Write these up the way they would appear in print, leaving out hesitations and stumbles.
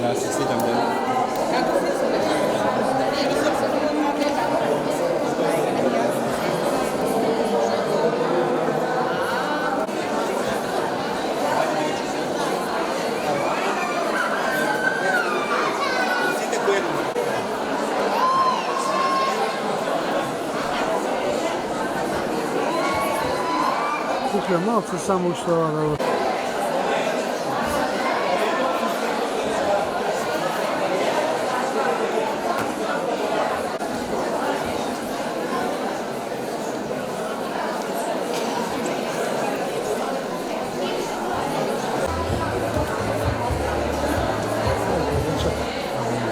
Да, честитам ден. Тук е малце само уште ова работа.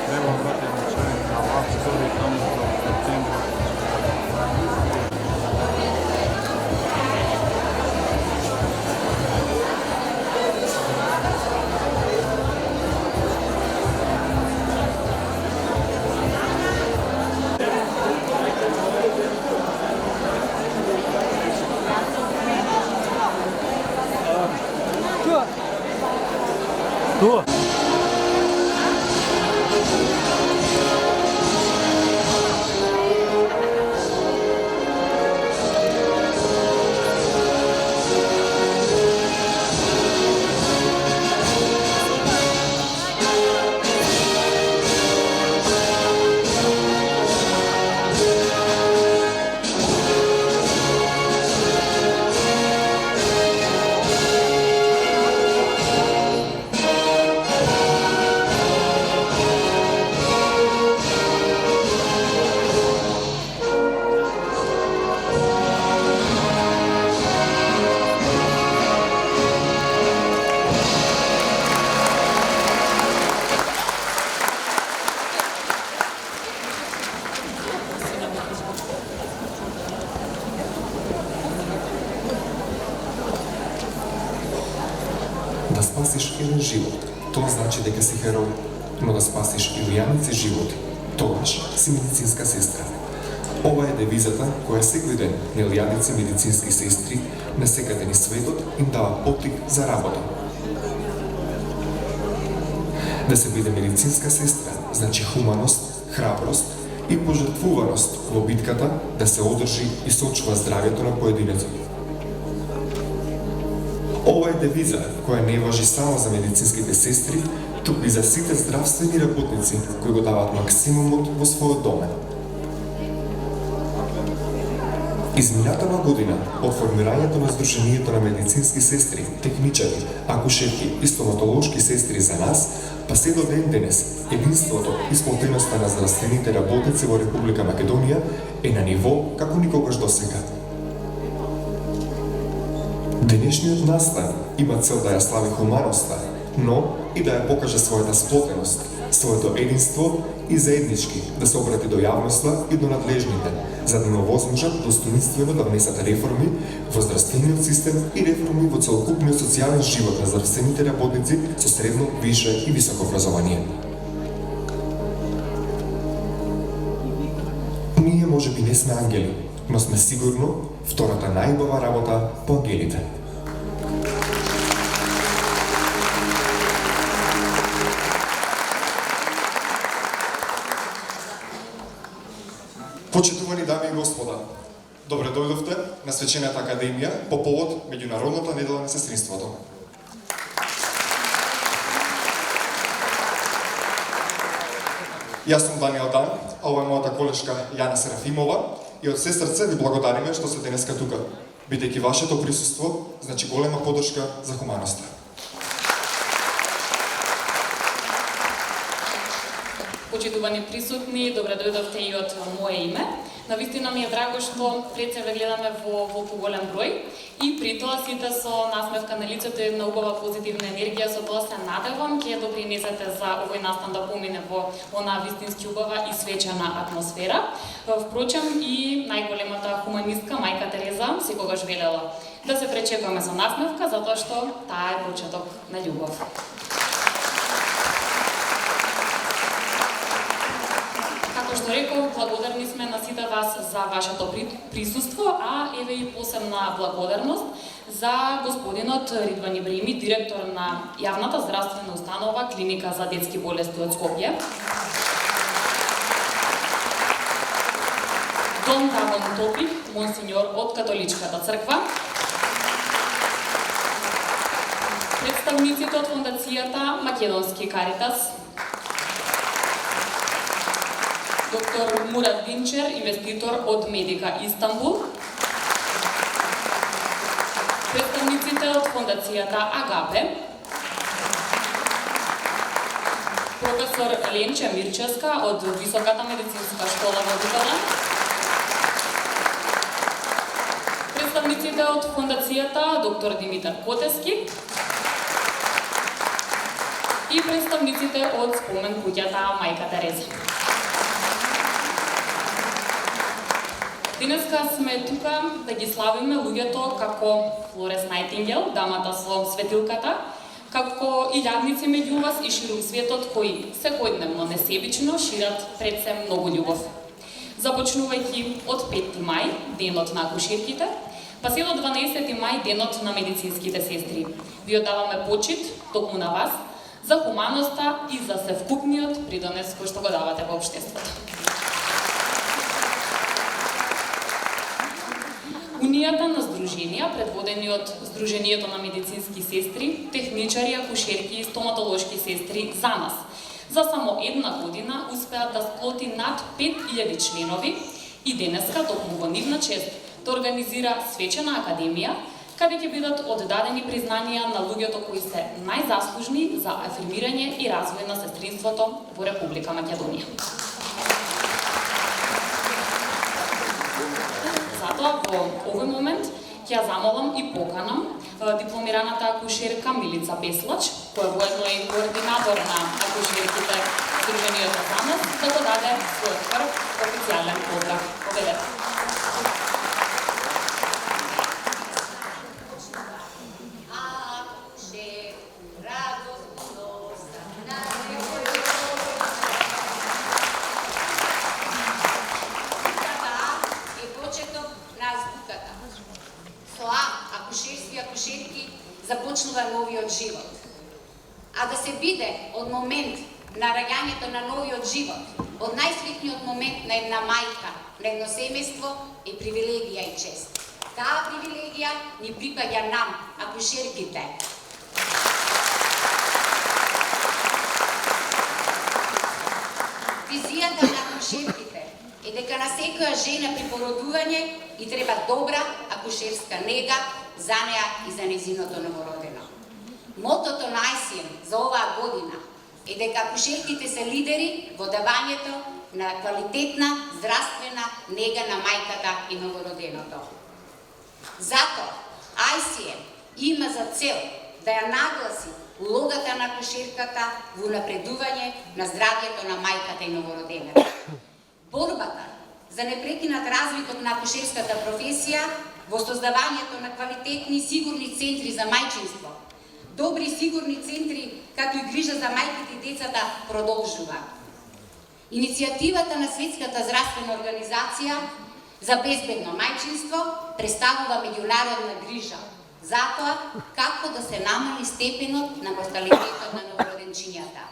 Треба брате начален на лав стори таму до септември. Тоа. Да спасиш еден живот, тоа значи дека си херој, но да спасиш илјаници животи, тогаш си медицинска сестра. Ова е девизата која секој ден на илјаници медицински сестри на секаде низ светот им дава поттик за работа. Да се биде медицинска сестра значи хуманост, храброст и пожртвуваност во битката да се одржи и сочува здравјето на поединецот. Ова е девиза која не важи само за медицинските сестри, туку и за сите здравствени работници кои го дават максимумот во својот домен. Изминатава година, од формирањето на Сдруженијето на медицински сестри, техничари, акушерки и стоматолошки сестри за нас, па се до ден денес, единството и сплотеноста на здравствените работници во Република Македонија е на ниво како никогаш досега. Денешниот настан има цел да ја слави хуманоста, но и да ја покаже својата сплотеност, своето единство и заеднички да се обрати до јавноста и до надлежните, за да овозможат достоинствено да внесат реформи во здравствениот систем и реформи во целокупниот социјален живот на здравствените работници со средно, више и високо образование. Ние можеби не сме ангели, но сме сигурно втората најубава работа по ангелите. Почитувани дами и господа, добре дојдовте на Свечената академија по повод Меѓународната недела на сестринството. Јас сум Даниел Дан, а ова е мојата колешка Јана Серафимова и од се срце ви благодариме што сте денеска тука. Бидејќи вашето присуство значи голема поддршка за хуманоста. Почитувани присутни, добре дојдовте и од мое име. Навистина ми е драго што пред себе гледаме во поголем број и при тоа сите со насмевка на лицето и една убава позитивна енергија, со тоа се надевам ќе допринесете за овој настан да помине во онаа вистински убава и свечена атмосфера. Впрочем и најголемата хуманистка мајка Тереза секогаш велела да се пречекаме за насмевка затоа што таа е почеток на љубов. што реков, благодарни сме на сите вас за вашето присуство, а еве и посебна благодарност за господинот Ридван Ибраими, директор на јавната здравствена установа Клиника за детски болести од Скопје. Дон Давон Топик, монсеньор од Католичката црква. Представниците од фондацијата Македонски Каритас. Доктор Мурат Динчер, инвеститор од Медика Истанбул. Представниците од фондацијата Агапе. Професор Ленча Мирческа од Високата медицинска школа во Битола. Представниците од фондацијата доктор Димитар Котески. И представниците од спомен куќата Мајка Тереза. Денеска сме тука да ги славиме луѓето како Флорес Најтингел, дамата со светилката, како и илјадници меѓу вас и ширум светот кои секојдневно несебично шират пред се многу љубов. Започнувајќи од 5 мај, денот на акушерките, па се до 12 мај, денот на медицинските сестри. Ви оддаваме почит токму на вас за хуманоста и за севкупниот придонес кој што го давате во општеството. Унијата на здруженија, предводени од Здруженијето на медицински сестри, техничари, акушерки и стоматолошки сестри за нас, за само една година успеат да сплоти над 5000 членови и денеска, токму во нивна чест, да организира свечена академија, каде ќе бидат оддадени признанија на луѓето кои се најзаслужни за афирмирање и развој на сестринството во Република Македонија. Затоа во овој момент ќе ја замолам и поканам дипломираната акушерка Милица Беслач, која воедно е координатор на акушерките Здруженијето за нас, да го даде својот прв официјален поздрав. Поведете. Започнува новиот живот. А да се биде од момент на раѓањето на новиот живот, од најсветниот момент на една мајка, на едно семејство, е привилегија и чест. Таа привилегија ни припаѓа нам, акушерките. Визијата на акушерките е дека на секоја жена при породување и треба добра акушерска нега за неа и за незиното новородено. Мотото на ICM за оваа година е дека акушерките се лидери во давањето на квалитетна здравствена нега на мајката и новороденото. Затоа ICM има за цел да ја нагласи улогата на акушерката во напредување на здравјето на мајката и новороденото. Борбата за непрекинат развиток на акушерската професија во создавањето на квалитетни и сигурни центри за мајчинство, добри и сигурни центри како и грижа за мајките и децата продолжува. Иницијативата на Светската здравствена организација за безбедно мајчинство представува меѓународна грижа за тоа како да се намали степенот на морталитетот на новороденчињата.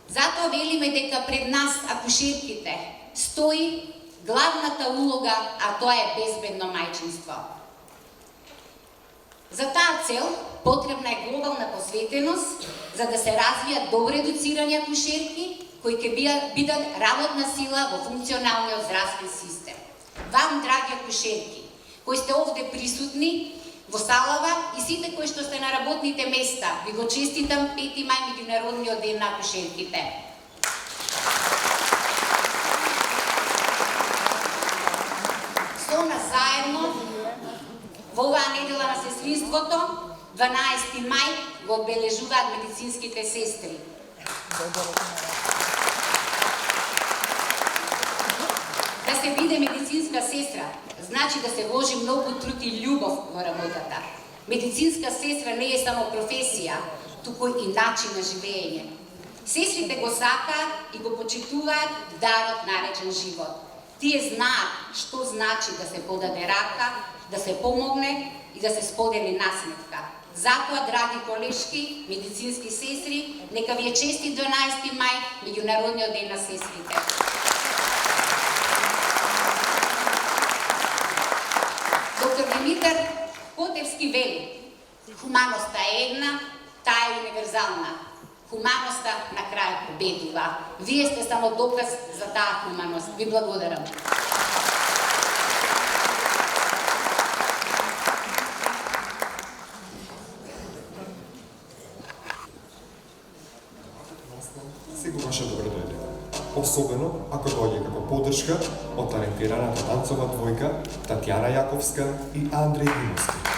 Затоа велиме дека пред нас, акушерките, стои главната улога, а тоа е безбедно мајчинство. За таа цел потребна е глобална посветеност за да се развијат добро едуцирани акушерки кои ќе бидат работна сила во функционалниот здравствен систем. Вам, драги акушерки, кои сте овде присутни во салава и сите кои што сте на работните места, ви го честитам 5 мај меѓународниот ден на акушерките. Со нас заедно во оваа недела на сестринството 12 мај го одбележуваат медицинските сестри. Да се биде медицинска сестра значи да се вложи многу труд и љубов во работата. Медицинска сестра не е само професија, туку и начин на живење. Сестрите го сакаат и го почитуваат дарот наречен живот. Тие знаат што значи да се подаде рака, да се помогне и да се сподели насметка. Затоа, драги колешки, медицински сестри, нека ви е честит 12 мај, Меѓународниот ден на сестрите. Доктор Димитар Потевски вели, хуманоста е една, таа е универзална. Хуманоста на крај победува. Вие сте само доказ за таа хуманост. Ви благодарам. Сигурно ще добре дойде. Особено ако дојде како поддршка од талентираната танцова двојка Татјана Јаковска и Андреј Димовски.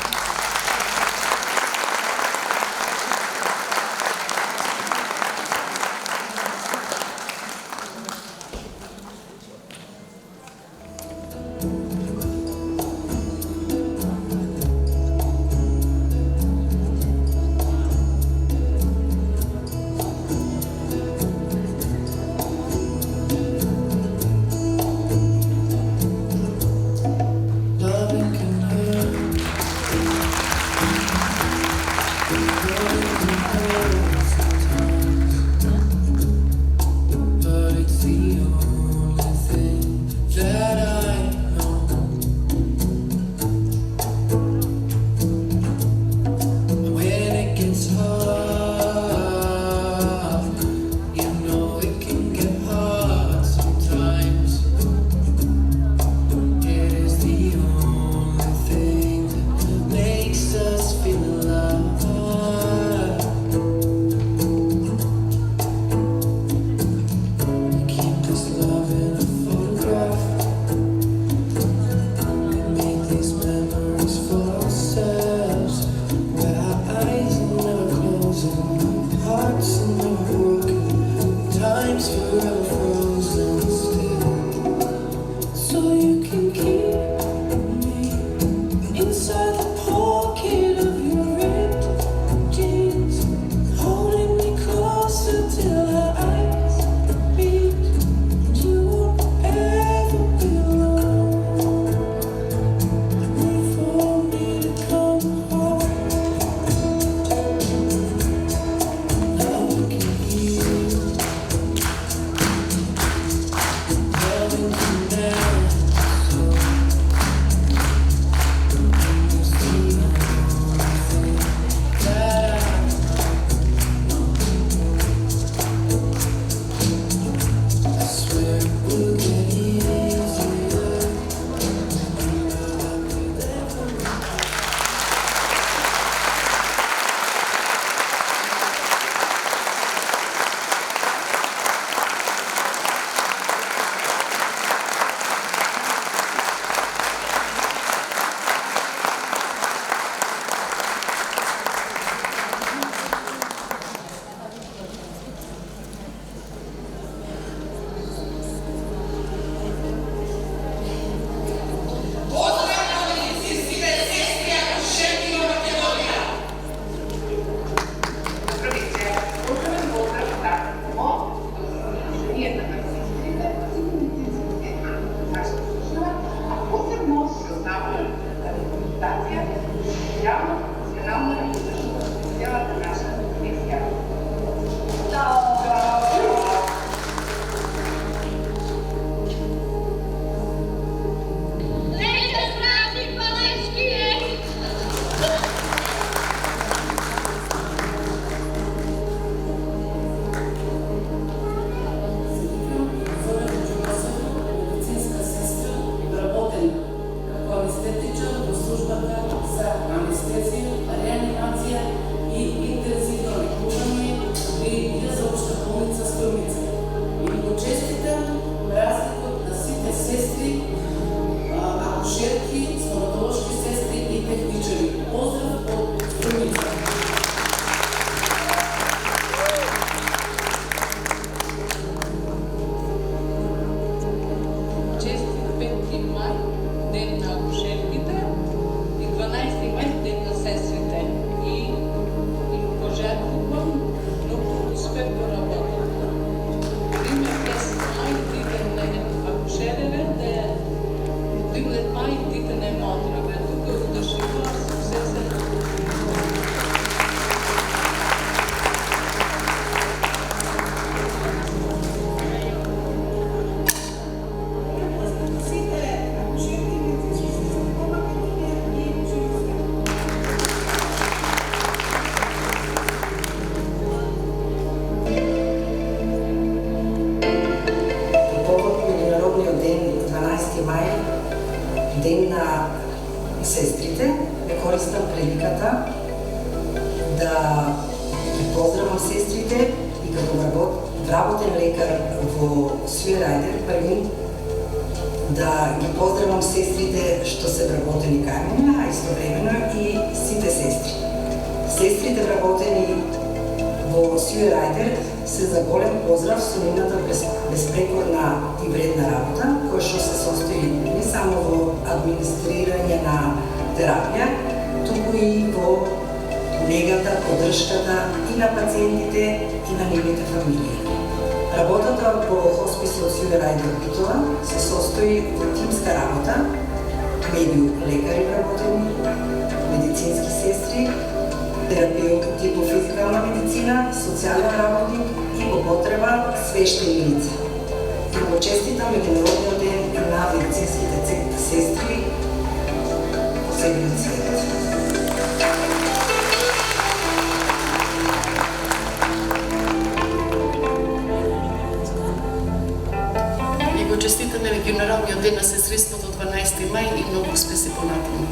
работата, да ги поздравам сестрите и като вработен лекар во Сюерајдер, први да ги поздравам сестрите што се вработени кај мене, а истовремено и сите сестри. Сестрите вработени во Сюерајдер се за голем поздрав со нивната безпрекорна и вредна работа, која што се состои не само во администрирање на терапија, туку и во негата, поддршката и на пациентите и на нивните фамилии. Работата по хосписот Сюерајдер Битола се состои во тимска работа, меѓу лекари вработени, медицински сестри, терапеути по физикална медицина, социјален работник и по потреба свештени лица. И го честитам Меѓународниот ден на медицинските сестри по целиот свет. И го честитаме Меѓународниот ден на сестринството 12 мај и многу успеси понатаму.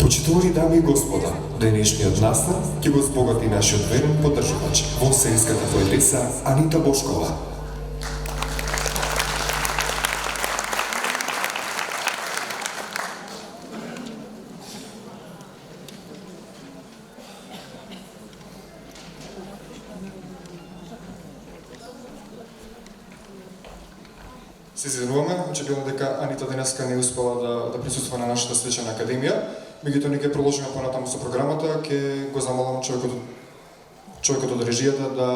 Почитувани дами и господа, денешниот настан ќе го збогати нашиот верен поддржувач, вонсериската поетеса Анита Бошкова. Се извинуваме, очекуваме дека Анита денеска не успела да присуства на нашата свечена академија. Меѓутоа ние ќе продолжиме понатаму со програмата, ќе го замолам човекот од режијата да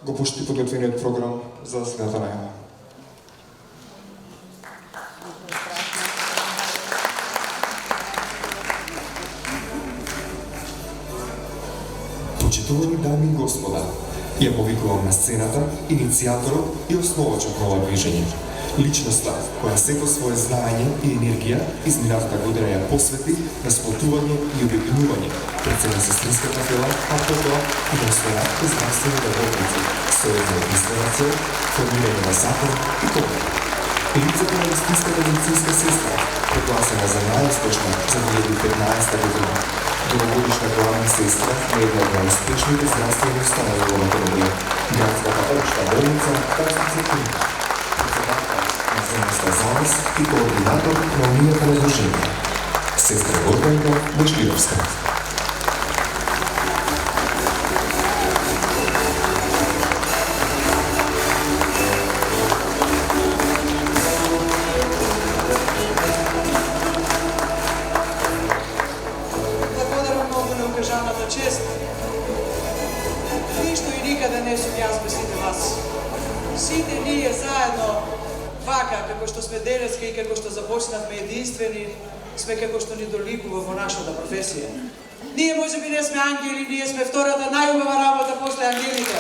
го пушти подготвениот програм за следната најава. Почитувани дами и господа, ја повикувам на сцената иницијаторот и основачот на ова движење. Личноста која секој свое знаење и енергија изминатата година ја посвети на сплотување и обединување пред се на сестринската фела, а потоа и на останатите здравствени работници, со една единствена цел, формирање на закон и комора. Лицето на истинската медицинска сестра, прогласена за најуспешна за 2015 година, дългогодишна главна сестра на една от най-успешните здравствени установи в Македония, градската обща болница Костица Клиника, председател на Земеста Залез и координатор на унията на дружение, сестра Горданка Башлировска. Чест. Ништо и никаде не сум јас без сите вас. Сите ние заедно, вака, како што сме денеска и како што започнавме единствени, сме како што ни доликува во нашата професија. Ние можеби не сме ангели, ние сме втората најубава работа после ангелите.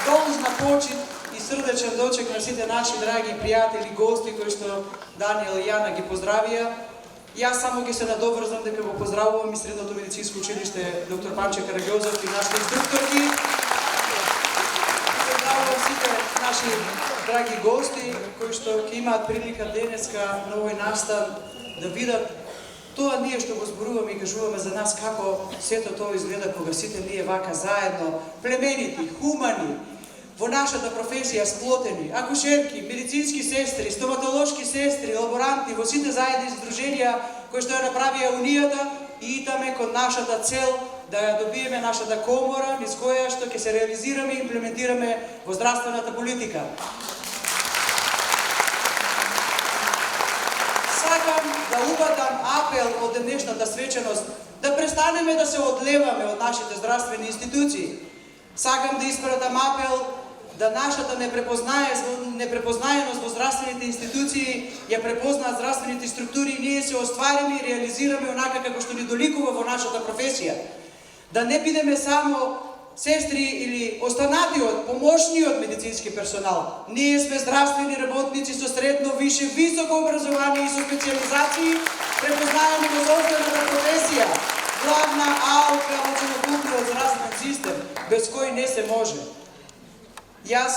Должна почит и срдечен дочек на сите наши драги пријатели, гости кои што Даниел и Јана ги поздравија. Јас само ќе се надоврзам дека го поздравувам и Средното медицинско училиште доктор Панче Караѓозов и нашите инструкторки. Поздравувам сите наши драги гости кои што ќе имаат прилика денеска на овој настан да видат тоа ние што го зборуваме и кажуваме за нас како сето тоа изгледа кога сите ние вака заедно, племенити, хумани, во нашата професија сплотени, акушерки, медицински сестри, стоматолошки сестри, лаборанти, во сите заедни здруженија кои што ја направија Унијата и итаме кон нашата цел да ја добиеме нашата комора, низ која што ќе се реализираме и имплементираме во здравствената политика. Сакам да упатам апел од денешната свеченост да престанеме да се одлеваме од нашите здравствени институции. Сакам да испратам апел да нашата непрепознаеност во здравствените институции ја препознаат здравствените структури и ние се оствариме и реализираме онака како што ни доликува во нашата професија. Да не бидеме само сестри или останатиот, помошниот медицински персонал. Ние сме здравствени работници со средно, више, високо образование и со специализации, препознаени во собствената професија. Главна алка во целокупниот здравствен систем, без кој не се може. Јас,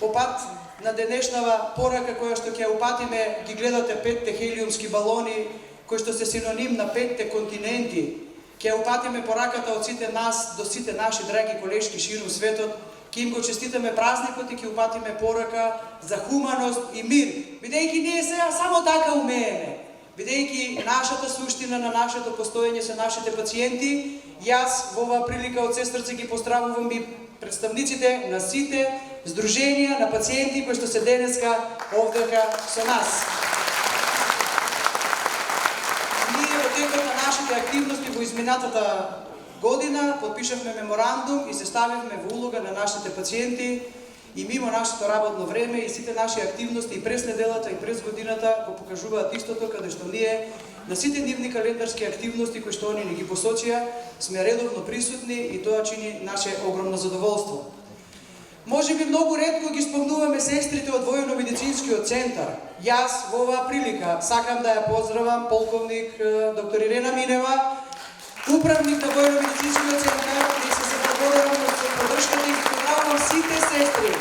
по пат на денешнава порака која што ќе упатиме, ги гледате 5 хелиумски балони, кои што се синоним на 5 континенти. Ќе упатиме пораката од сите нас до сите наши драги колешки ширум светот, ќе им го честитаме празникот и ќе упатиме порака за хуманост и мир, бидејќи ние сега само така умееме. Бидејќи нашата суштина на нашето постоење се нашите пациенти, јас во оваа прилика од се срце ги поздравувам и представниците на сите здруженија на пациенти кои што се денеска овдека со нас. Ние во текот на нашите активности во изминатата година подпишавме меморандум и се ставивме во улога на нашите пациенти и мимо нашето работно време и сите наши активности и през неделата и през годината го покажуваат истото, каде што ние на сите нивни календарски активности кои што они ни ги посочија сме редовно присутни и тоа чини наше огромно задоволство. Може би многу ретко ги спомнуваме сестрите од војно-медицинскиот центар. Јас во оваа прилика сакам да ја поздравам полковник доктор Ирена Минева, управник на војно-медицинскиот центар, и се благодарам за поддршката и ги поздравувам сите сестри,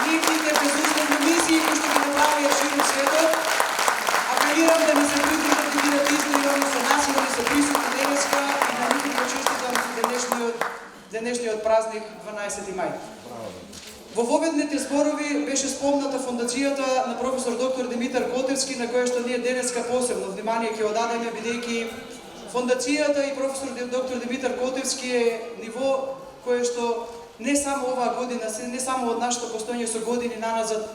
нивните безусловни мисии кои што ги направија широм светот. Апелирам да ни се придружат и бидат измерени со нас и да ни се присутни денеска и на нив го честитам денешниот празник 12 мај. Во воведните зборови беше спомната фондацијата на професор доктор Димитар Котевски, на која што ние денеска посебно внимание ќе одадеме, бидејќи фондацијата и професор доктор Димитар Котевски е ниво кое што не само оваа година, не само од нашето постоење со години наназад,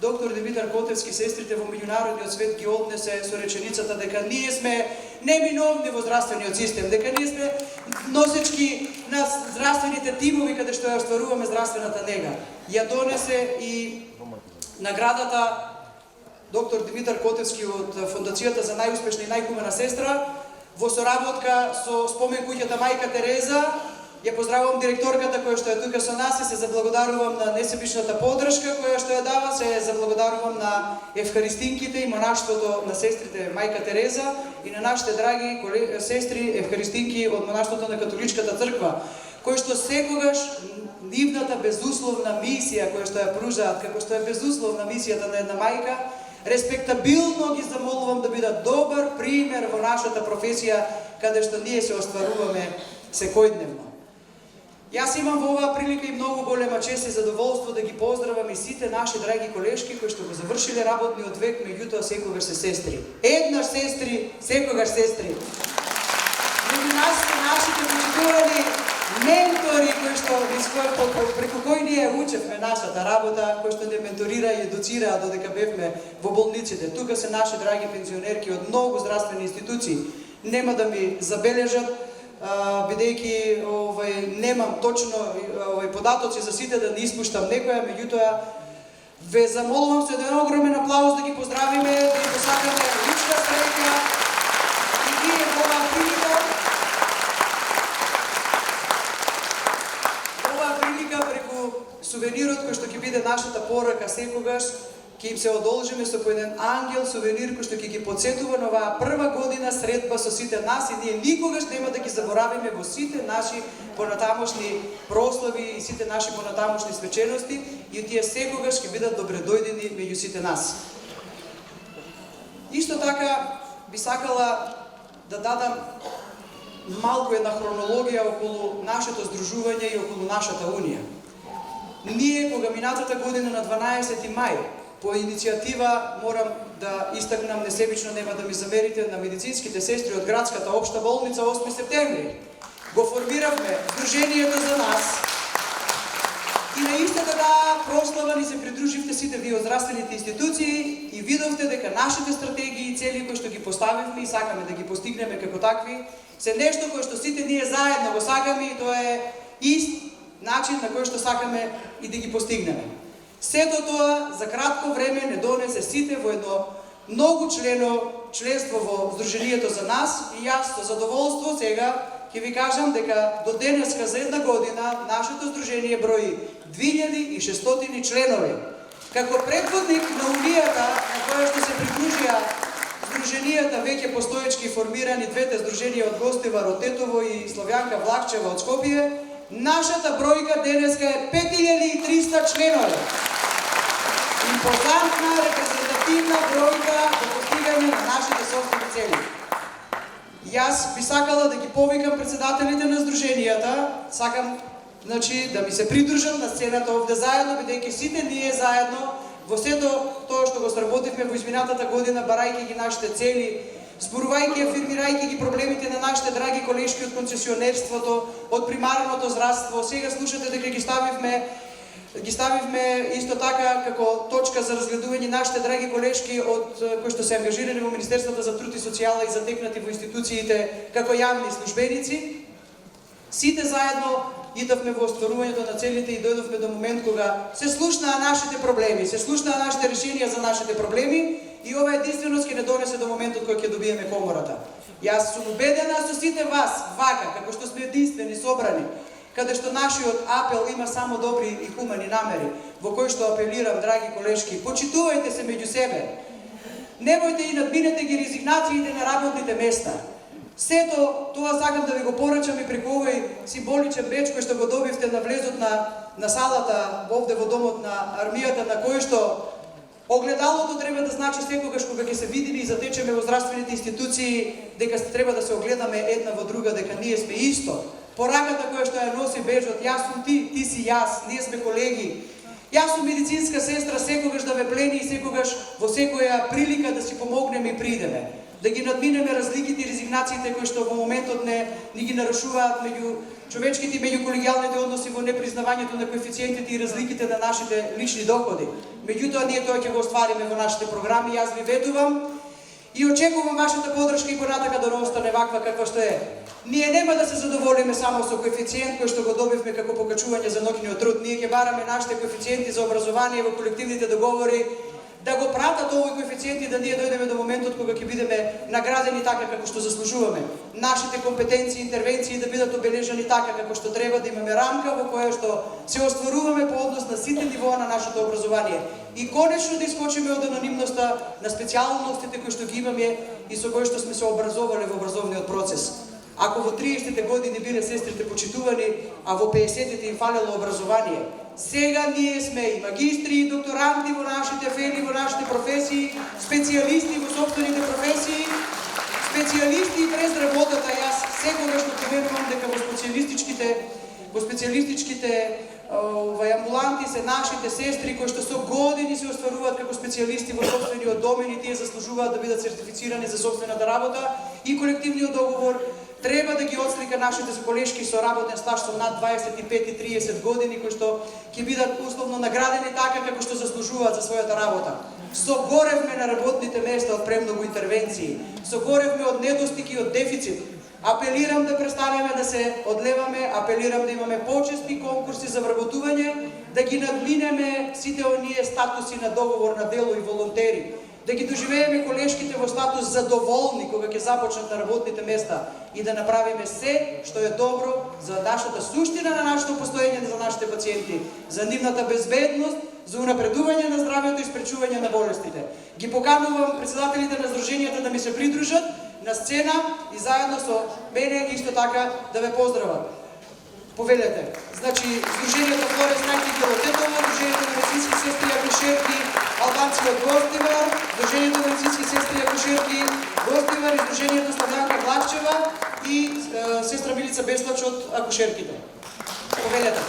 доктор Димитар Котевски сестрите во меѓународниот свет ги однесе со реченицата дека ние сме неминовни во здравствениот систем, дека ние сме носечки на здравствените тимови каде што ја остваруваме здравствената нега. Ја донесе и наградата доктор Димитар Котевски од фондацијата за најуспешна и најхумана сестра во соработка со спомен куќата Мајка Тереза. Ја поздравувам директорката која што е тука со нас и се заблагодарувам на несебичната поддршка која што ја дава, се заблагодарувам на евхаристинките и монаштвото на сестрите Мајка Тереза и на нашите драги сестри евхаристинки од монаштвото на католичката црква, кои што секогаш нивната безусловна мисија која што ја пружаат, како што е безусловна мисијата на една мајка, респектабилно ги замолувам да бидат добар пример во нашата професија каде што ние се остваруваме секојдневно. Јас имам во оваа прилика и многу голема чест и задоволство да ги поздравам и сите наши драги колешки кои што го завршиле работниот век, меѓутоа секогаш се сестри. Еднаш сестри, секогаш сестри. Меѓу нас се нашите почитувани ментори кои што преку кои ние учевме нашата работа, кои што не менторира и едуцира додека бевме во болниците. Тука се наши драги пензионерки од многу здравствени институции. Нема да ми забележат бидејќи немам точно податоци за сите да не испуштам некоја, меѓутоа ве замолувам со еден огромен аплауз да ги поздравиме, да ги посакаме лична среќа и вие во оваа прилика преку сувенирот кој што ќе биде нашата порака секогаш, ќе им се одолжиме со еден ангел сувенир кој што ќе ги подсетува на оваа прва година средба со сите нас и ние никогаш нема да ги заборавиме во сите наши понатамошни прослави и сите наши понатамошни свечености и тие секогаш ќе бидат добредојдени меѓу сите нас. Исто така би сакала да дадам малку една хронологија околу нашето здружување и околу нашата унија. Ние кога минатата година на 12 мај по иницијатива, морам да истакнам, несебично нема да ми замерите, на медицинските сестри од градската општа болница 8 септември, го формиравме Здруженијето за нас и на истата прослава ни се придруживте сите вие од здравствените институции и видовте дека нашите стратегии и цели кои што ги поставивме и сакаме да ги постигнеме како такви, се нешто кое што сите ние заедно го сакаме и тоа е ист начин на кој што сакаме и да ги постигнеме. Сето тоа за кратко време не донесе сите во едно многу членство во Здруженијето за нас и јас со задоволство сега ќе ви кажам дека до денеска за една година нашето здружение брои 2600 членови. Како предводник на унијата на која што се придружија здруженијата веќе постоечки формирани двете здруженија од Гостивар од Тетово и Славјанка Влахчева од Скопје, нашата бројка денеска е 5300 членови. Импозантна, репрезентативна бројка за постигање на нашите собствени цели. Јас би сакала да ги повикам председателите на здруженијата, сакам да ми се придружат на сцената овде заедно, бидејќи сите ние заедно во сето тоа што го сработивме во изминатата година, барајќи ги нашите цели, зборувајќи, афирмирајќи ги проблемите на нашите драги колешки од концесионерството, од примарното здравство, сега слушате дека ги ставивме исто така како точка за разгледување нашите драги колешки од кои што се ангажирани во Министерството за труд и социјала и затекнати во институциите како јавни службеници. Сите заедно идовме во остварувањето на целите и дојдовме до момент кога се слушнаа нашите проблеми, се слушнаа нашите решенија за нашите проблеми и ова единственост ќе не донесе до моментот кој ќе добиеме комората. Јас сум убедена со сите вас, вака, како што сме единствени, собрани, каде што нашиот апел има само добри и хумани намери, во кој што апелирам, драги колешки, почитувајте се меѓу себе. Немојте и надминете ги резигнациите на работните места. Сето тоа сакам да ви го порачам и преку овој символичен беч кој што го добивте на влезот на салата овде во домот на армијата, на кој што огледалото треба да значи секогаш кога ќе се видиме и затечеме во здравствените институции дека треба да се огледаме една во друга, дека ние сме исто. Пораката која што ја носи бежот, јас сум ти, ти си јас, ние сме колеги. Јас сум медицинска сестра, секогаш да ме плени и секогаш во секоја прилика да си помогнеме и придеме. Да ги надминеме разликите и резигнациите кои што во моментот ни ги нарушуваат меѓу човечките и меѓу колегијалните односи во непризнавањето на коефициентите и разликите на нашите лични доходи. Меѓутоа ние тоа ќе го оствариме во нашите програми. Јас ви ветувам и очекувам вашата поддршка и понатака да остане ваква каква што е. Ние нема да се задоволиме само со коефициент кој што го добивме како покачување за ноќниот труд. Ние ќе бараме нашите коефициенти за образование во колективните договори да го пратат овој коефициент и да ние дојдеме до моментот кога ќе бидеме наградени така како што заслужуваме. Нашите компетенции и интервенции да бидат обележани така како што треба, да имаме рамка во која што се остваруваме по однос на сите нивоа на нашето образование. И конечно да искочиме од анонимноста на специјалностите кои што ги имаме и со кои што сме се образовале во образовниот процес. Ако во 30-те години биле сестрите почитувани, а во 50-те им фалело образование, сега ние сме и магистри, и докторанти во нашите фели, во нашите професии, специјалисти во собствените професии, специјалисти и през работата. Јас секогаш што поменувам дека во специјалистичките амбуланти се нашите сестри кои што со години се остваруваат како специјалисти во собствениот домен и тие заслужуваат да бидат сертифицирани за собствената работа и колективниот договор треба да ги отслика нашите колешки со работен стаж со над 25 и 30 години кои што ќе бидат условно наградени така како што заслужуваат за својата работа. Согоревме на работните места од премногу интервенции, согоревме од недостиг и од дефицит. Апелирам да престанеме да се одлеваме, апелирам да имаме почесни конкурси за вработување, да ги надминеме сите оние статуси на договор на дело и волонтери, да ги доживееме колешките во статус задоволни кога ќе започнат на работните места и да направиме се што е добро за нашата суштина на нашето постоење за нашите пациенти, за нивната безбедност, за унапредување на здравјето и спречување на болестите. Ги поканувам председателите на здруженијата да ми се придружат на сцена и заедно со мене исто така да ве поздрават. Повелете. Значи, Сдруженијето Флорес Најтигел од Тетово, Сдруженијето на медицински сестри и акушерки албанци од Гостивар, Сдруженијето на медицински сестри и акушерки Гостивар и Сдруженијето Славјанка Влахчева и сестра Милица Беслач од акушерките. Повелете.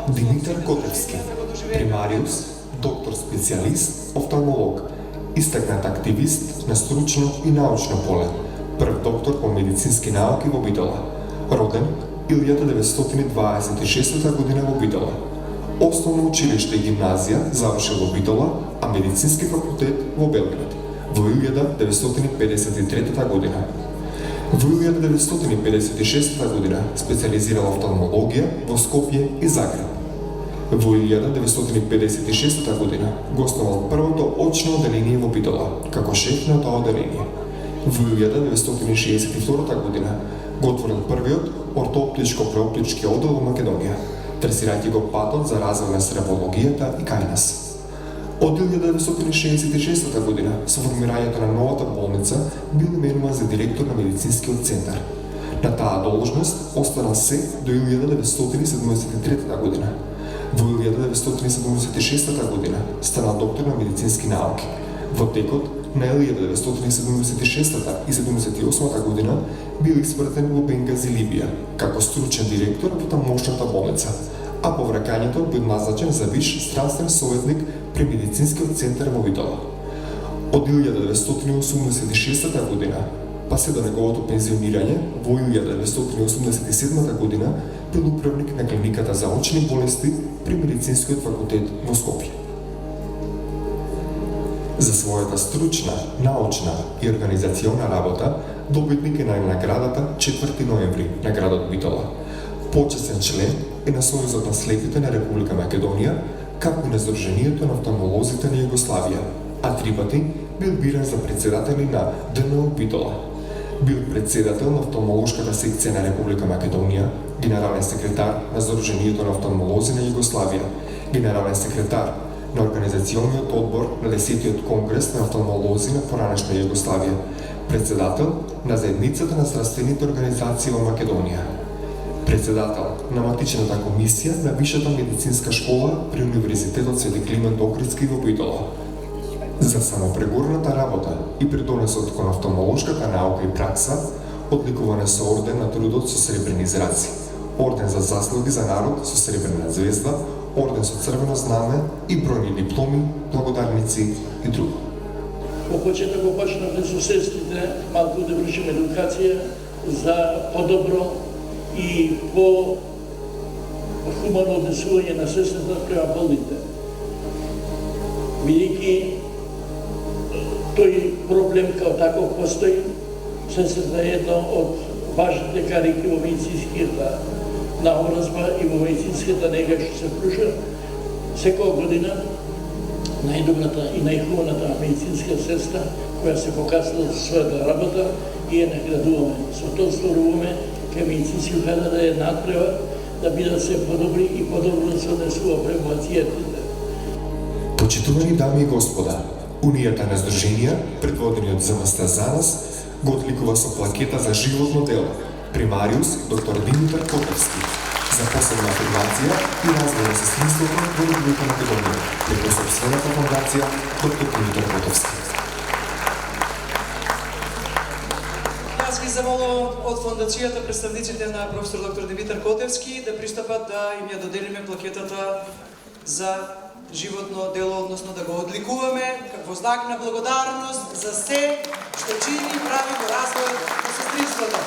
Димитар Котевски, примариус, доктор специјалист, офталмолог, истакнат активист на стручно и научно поле, прв доктор по медицински науки во Бидола, роден 1926 година во Бидола. Основно училиште и гимназија завршил во Бидола, а медицински факултет во Белград. во 1953 година. Во 1956 година специализирала офталмологија во Скопје и Загреб. Во 1956 година го основал првото очно оделение во Битола, како шеф на тоа оделение. Во 1962 година го отворил првиот ортооптичко-преоптички одел во Македонија, трасирајќи го патот за развој на сребрологијата и кај нас. Од 1966 година, со формирањето на новата болница, бил именуван за директор на медицинскиот центар. На таа должност остана се до 1973 година. Во 1976 година стана доктор на медицински науки. Во текот на 1976 и 1978 година бил испратен во Бенгази, Либија, како стручен директор во тамошната болница, а по враќањето бил назначен за виш здравствен советник при медицинскиот центар во Битола. Од 1986 година, па се до неговото пензионирање, во 1987 година бил управник на клиниката за очни болести при медицинскиот факултет во Скопје. За својата стручна, научна и организациона работа, добитник е на наградата 4 ноември на градот Битола. Почесен член е на Сојузот на слепите на Република Македонија, како и на Сдруженијето на офталмолозите на Југославија, а 3 пати бил биран за председатели на ДНО Битола. Бил председател на офталмолошката секција на Република Македонија, генерален секретар на Сдруженијето на офталмолози на Југославија, генерален секретар на Организациониот одбор на 10-тиот конгрес на офталмолози на поранешна Југославија, председател на Заедницата на здравствените организации во Македонија, председател на матичната комисија на Висшата медицинска школа при Универзитетот Свети Климент Охридски во Битола. За самопрегорната работа и придонесот кон офталмолошката наука и пракса, одликуване со орден на трудот со сребрени зраци, орден за заслуги за народ со сребрена звезда, орден со црвено знаме и бројни дипломи, благодарници и друго. По почеток го почнавме со сестрите малку да вршиме едукација за подобро и по хумано однесување на сестрите према болните. Бидејќи тој проблем као таков постои, сестрата е едно од важните карики во медицинската наобразба и во медицинската нега што се вклучува секоја година. Најдобрата и најхубавата медицинска сестра која се показала за својата работа и ја наградуваме. Со тоа стваруваме кај медицински кадар да е надпревар, да бидат се подобри и подобро да се однесува према пациентите. Почитувани дами и господа, Унијата на Сдруженија, предводени од ЗМСТ за нас, го одликува со плакета за животно дело примариус доктор Димитар Котевски за посебна афирмација и развој на сестринството во Република Македонија преку сопствената фондација доктор Димитар Котевски. Јас ги замолувам од фондацијата представниците на професор доктор Димитар Котевски да пристапат да им ја доделиме плакетата за животно дело, односно да го одликуваме во знак на благодарност за се што чини и прави во развојот на сестринството.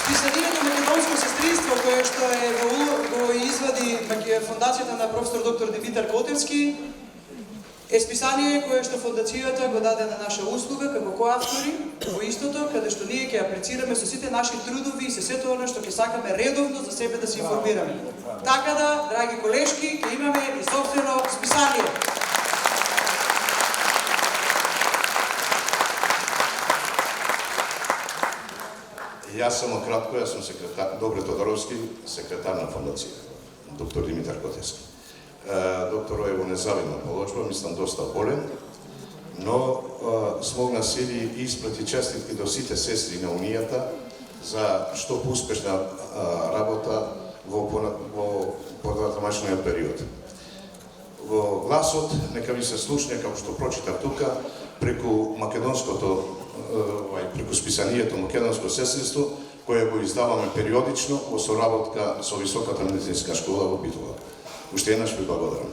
Списанието македонско сестринство кое што го извади фондацијата на професор доктор Димитар Котевски е списание кое што фондацијата го даде на наша услуга како коавтори во истото, каде што ние ќе аплицираме со сите наши трудови и се сето она што ќе сакаме редовно за себе да се информираме. Така да, драги колешки, ќе имаме и собствено списание. Јас само кратко, јас сум секретар Добре Тодоровски, секретар на фондацијата, доктор Димитар Котевски. Доктор е во незавидна положба, мислам доста болен, но смогна сили и испрати честитки до сите сестри на Унијата за што поуспешна работа во податамачниот период. Во гласот нека ви се слушне, како што прочитав тука, преку македонското, преку списанието Македонско сестринство, кое го издаваме периодично во соработка со Високата медицинска школа во Битола. Уште еднаш ви благодарам.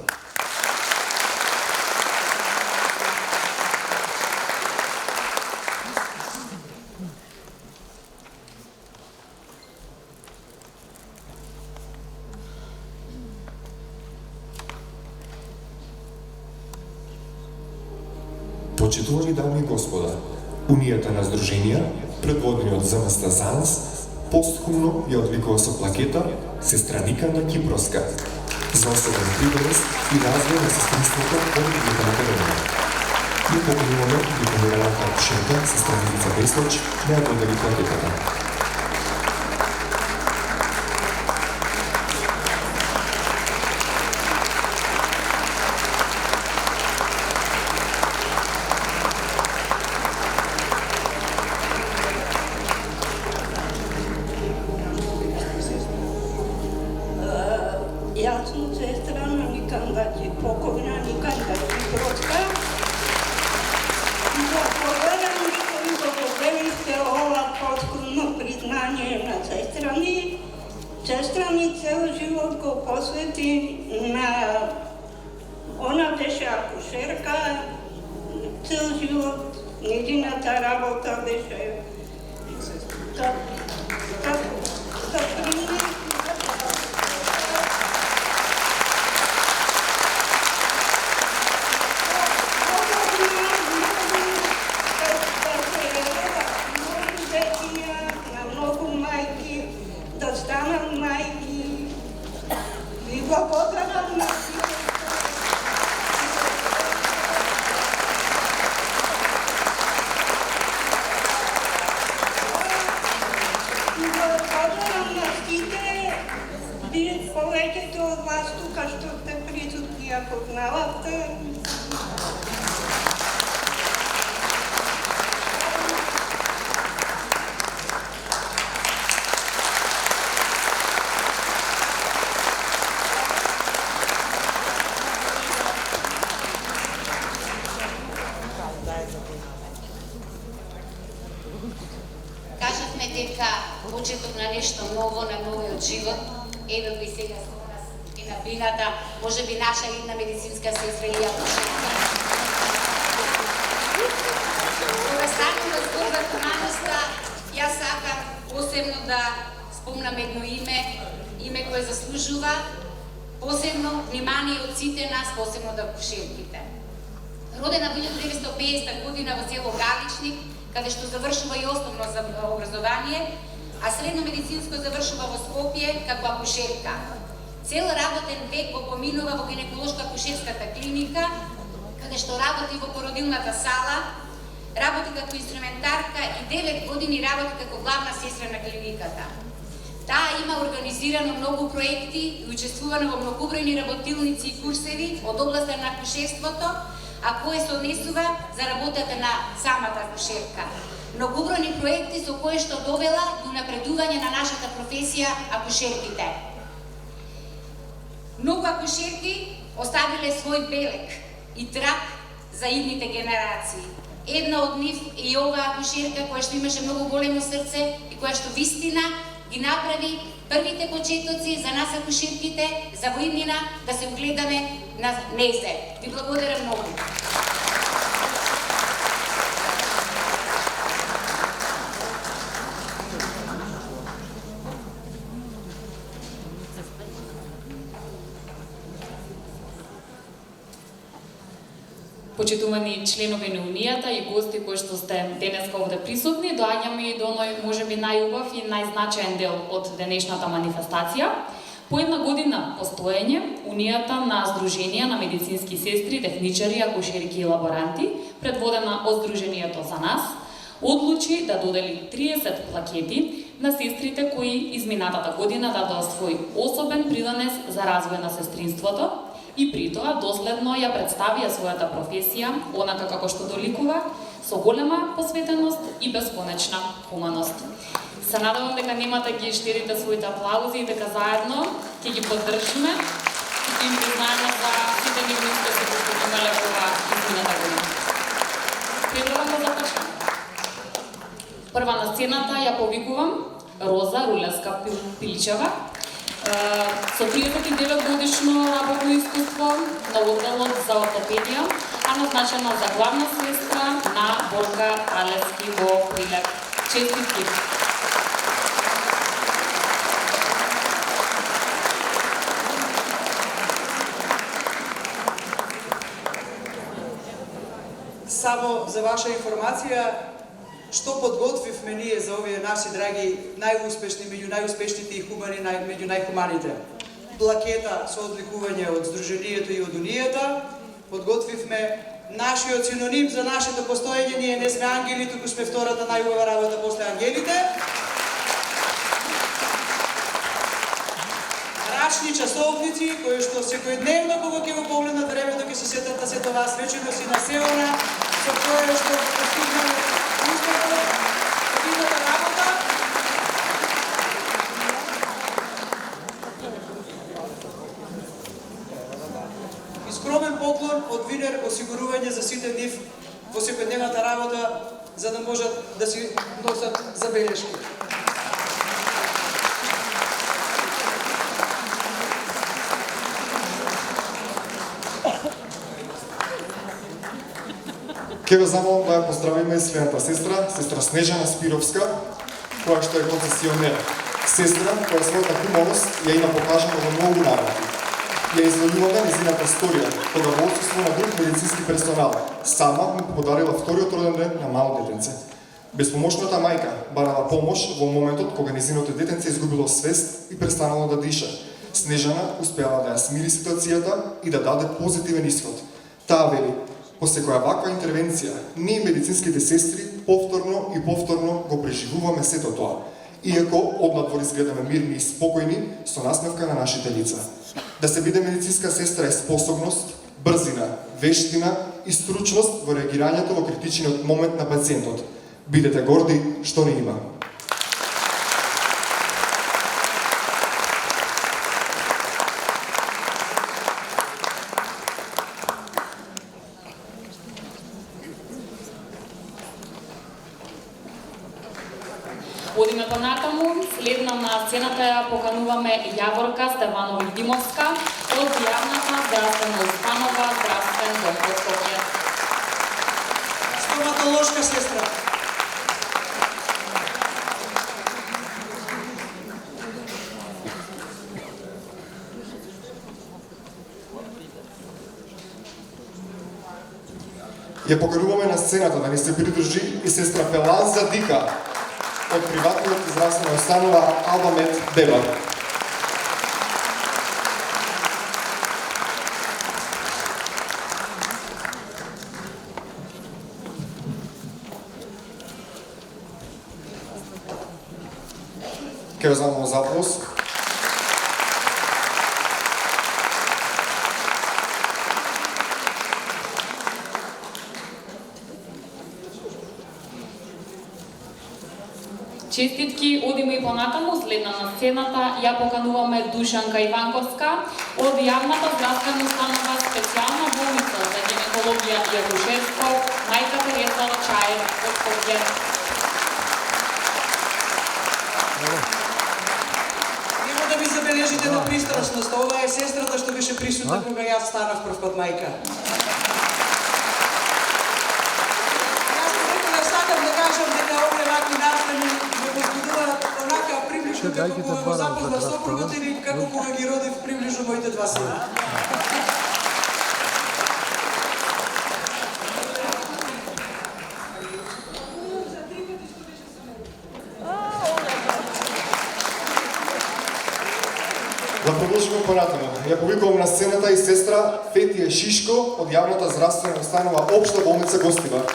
Почитувани дами и господа, Унијата на здруженија, предводени од ЗМСТ ЗАНС, постхумно ја одликува со плакета Сестра Никана Кипроска за особен придонес и развој на сестринството од Велика Македонија. Ја покануваме дипломираната акушерка сестра Милица Беслоч да ја додели плакетата. Јас сум сестра на Никанда покойна Никанда Кипроска. Благодарам ви кои го поделихте ова поскромно признание на сестра ми. Сестра ми цел живот го посвети на... Она беше акушерка, цел живот нејзината работа беше да приме повеќето од вас тука што сте присутни, ако познавате. Кажавме дека почеток на нешто ново на новиот живот. Еве кој сега со нас е на бината, може би наша една медицинска сестра или акушерка. Кога станува збор за хуманоста, јас сакам посебно да спомнам едно име кое заслужува посебно внимание од сите нас, посебно да акушерките. Родена во 1950 година во село Галичник, каде што завршува и основно образование, а средно медицинско завршува во Скопје како акушерка. Цел работен век го поминува во гинеколошко-акушерската клиника, каде што работи во породилната сала, работи како инструментарка и 9 години работи како главна сестра на клиниката. Таа има организирано многу проекти и учествувано во многубројни работилници и курсеви од областа на акушерството, а кој се однесува за работата на самата акушерка. Многубројни проекти со кои што довела до напредување на нашата професија акушерките. Многу акушерки оставиле свој белек и трак за идните генерации. Една од нив е и оваа акушерка која што имаше многу големо срце и која што вистина ги направи првите почетоци за нас акушерките, за во иднина да се угледаме на незе. Ви благодарам многу. Почитувани членови на Унијата и гости кои што сте денеска овде присутни, доаѓаме и до можеби најубав и најзначаен дел од денешната манифестација. По една година постоење, Унијата на Сдруженија на медицински сестри, техничари, акушерки и лаборанти, предводена од Сдруженијето за нас, одлучи да додели 30 плакети на сестрите кои изминатата година дадоа свој особен придонес за развој на сестринството и при тоа доследно ја представија својата професија, онака како што доликува, со голема посветеност и бесконечна хуманост. Се надевам дека нема да ги штедите своите аплаузи и дека заедно ќе ги поддржиме и ќе им признаеме за сите нивни успеси кои што имале ова измината година. Предлагам да започнеме. Прва на сцената ја повикувам Роза Рулевска-Пиличева, со 39 годишно работно искуство на одделот за ортопедија, а назначена за главна сестра на Борка Алевски во Прилеп. Честитки! Само за ваша информација, што подготвивме ние за овие наши драги најуспешни, меѓу најуспешните и хумани, меѓу најхуманите. Плакета со одликување од Сдруженијето и од Унијата, подготвивме нашиот синоним за нашето постоење, ние не сме ангели, туку сме втората најубава работа после ангелите. Рачни часовници, кои што секојдневно кога ќе го погледнат времето ќе се сетат на сето вас свеченост и на се она со кое што постигнаме успехот од идната работа. И скромен поклон од Винер осигурување за сите нив во секојдневната работа, за да можат да си носат забелешки. Ке ве замолам да ја поздравиме следната сестра, сестра Снежана Спировска, која што е концесионер. Сестра која својата хуманост ја има покажана во многу работи. Ја изложуваме незината историја, кога во отсуство на друг медицински персонал, сама му подарила вториот роден ден на мало детенце. Безпомошната мајка барала помош во моментот кога незиното детенце изгубило свест и престанало да диша. Снежана успеала да ја смири ситуацијата и да даде позитивен исход. Таа вели: после која ваква интервенција, ние медицинските сестри повторно и повторно го преживуваме сето тоа, иако однадвор изгледаме мирни и спокојни со насмевка на нашите лица. Да се биде медицинска сестра е способност, брзина, вештина и стручност во реагирањето во критичниот момент на пациентот. Бидете горди што не има. Одиме понатаму, следна на сцената ја покануваме Јаворка Стевановиќ-Димовска од јавната здравствена установа Здравствен дом во Скопје. Стоматолошка сестра. Ја покануваме на сцената да ни се придружи и сестра Пеланза Дика од приватниот здравствена установа Албамет Бебар. Ке ве замолам за аплауз. Честитки, одиме и понатаму, следна на сцената ја покануваме Душанка Иванковска од јавната здравствена установа Специјална болница за гинекологија и акушерство Мајка Тереза Чаев од Скопје. Нема да ми забележите на пристрасност, ова е сестрата што беше присутна кога јас станав прв пат мајка. Јас сакам да кажам дека овие вакви настани возбудуваат онака приближно како кога го запознав сопругот или како кога ги родив приближно моите два сина. Да продолжиме понатаму. Ја повикувам на сцената и сестра Фетија Шишко од јавната здравствена установа Општа болница Гостивар.